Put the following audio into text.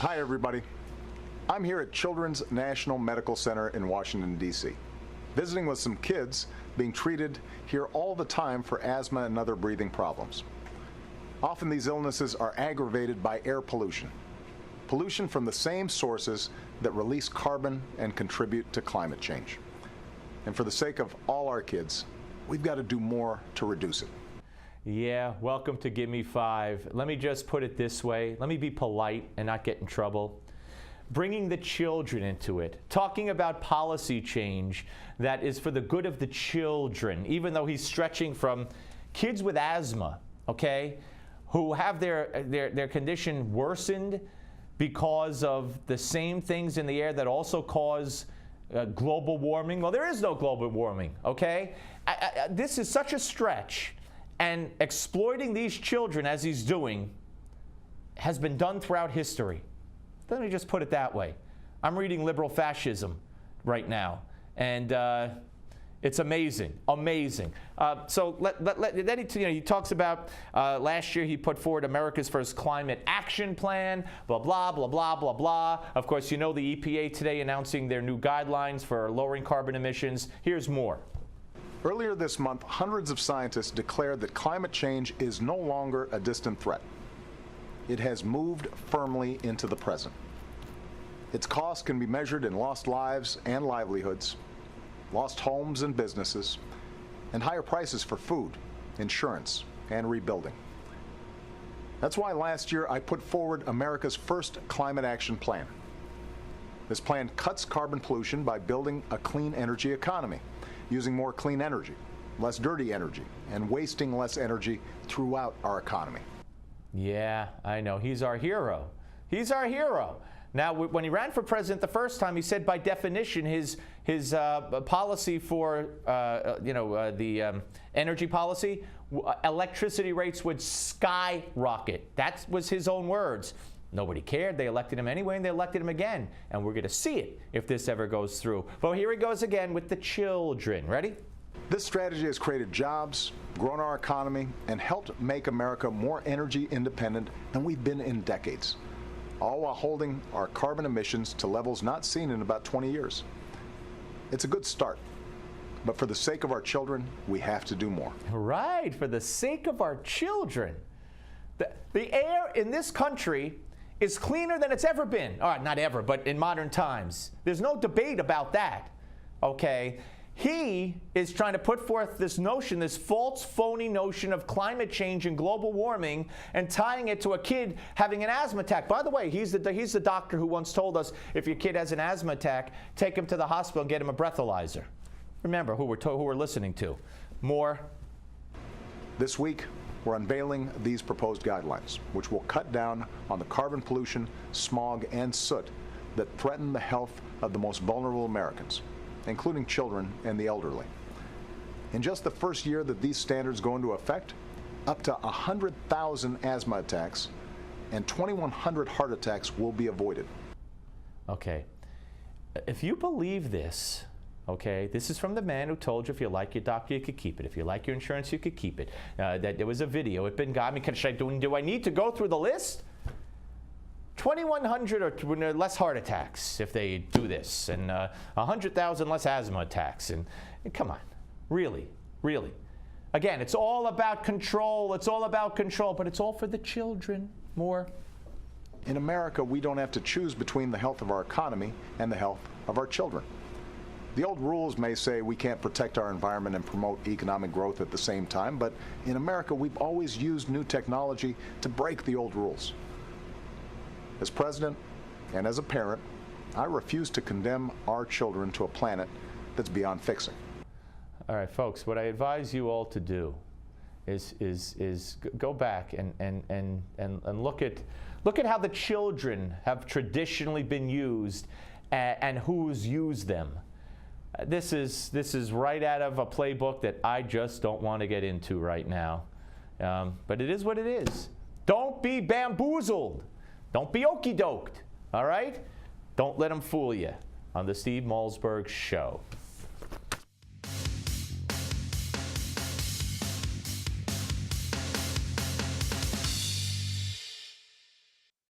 Hi, everybody. I'm here at Children's National Medical Center in Washington, D.C., visiting with some kids being treated here all the time for asthma and other breathing problems. Often these illnesses are aggravated by air pollution. Pollution from the same sources that release carbon and contribute to climate change. And for the sake of all our kids, we've got to do more to reduce it. Yeah, welcome to Give Me 5. Let me just put it this way. Let me be polite and not get in trouble. Bringing the children into it, talking about policy change that is for the good of the children, even though he's stretching from kids with asthma, okay, who have their condition worsened because of the same things in the air that also cause global warming. Well, there is no global warming, okay? This is such a stretch. And exploiting these children, as he's doing, has been done throughout history. Let me just put it that way. I'm reading Liberal Fascism right now, and it's amazing, amazing. Then he talks about last year he put forward America's first climate action plan, blah, blah, blah, blah, blah, blah. Of course, you know the EPA today announcing their new guidelines for lowering carbon emissions. Here's more. Earlier this month, hundreds of scientists declared that climate change is no longer a distant threat. It has moved firmly into the present. Its cost can be measured in lost lives and livelihoods, lost homes and businesses, and higher prices for food, insurance, and rebuilding. That's why last year I put forward America's first climate action plan. This plan cuts carbon pollution by building a clean energy economy, using more clean energy, less dirty energy, and wasting less energy throughout our economy. Yeah, I know. He's our hero. He's our hero. Now, when he ran for president the first time, he said by definition his policy for the energy policy, electricity rates would skyrocket. That was his own words. Nobody cared. They elected him anyway, and they elected him again. And we're going to see it if this ever goes through. But here he goes again with the children. Ready? This strategy has created jobs, grown our economy, and helped make America more energy independent than we've been in decades, all while holding our carbon emissions to levels not seen in about 20 years. It's a good start. But for the sake of our children, we have to do more. Right, for the sake of our children. The air in this country is cleaner than it's ever been. All right, not ever, but in modern times. There's no debate about that, okay? He is trying to put forth this notion, this false, phony notion of climate change and global warming and tying it to a kid having an asthma attack. By the way, he's the doctor who once told us if your kid has an asthma attack, take him to the hospital and get him a breathalyzer. Remember who we're listening to. More. This week, we're unveiling these proposed guidelines, which will cut down on the carbon pollution, smog, and soot that threaten the health of the most vulnerable Americans, including children and the elderly. In just the first year that these standards go into effect, up to 100,000 asthma attacks and 2,100 heart attacks will be avoided. Okay. If you believe this, okay, this is from the man who told you if you like your doctor, you could keep it. If you like your insurance, you could keep it. That there was a video. Do I need to go through the list? 2,100 or less heart attacks if they do this, and 100,000 less asthma attacks. And come on, really, really. Again, it's all about control. It's all about control, but it's all for the children. More. In America, we don't have to choose between the health of our economy and the health of our children. The old rules may say we can't protect our environment and promote economic growth at the same time, but in America, we've always used new technology to break the old rules. As president and as a parent, I refuse to condemn our children to a planet that's beyond fixing. All right, folks, what I advise you all to do is go back and look at how the children have traditionally been used and who's used them. This is right out of a playbook that I just don't want to get into right now. But it is what it is. Don't be bamboozled. Don't be okey-doked. All right? Don't let them fool you on the Steve Malzberg Show.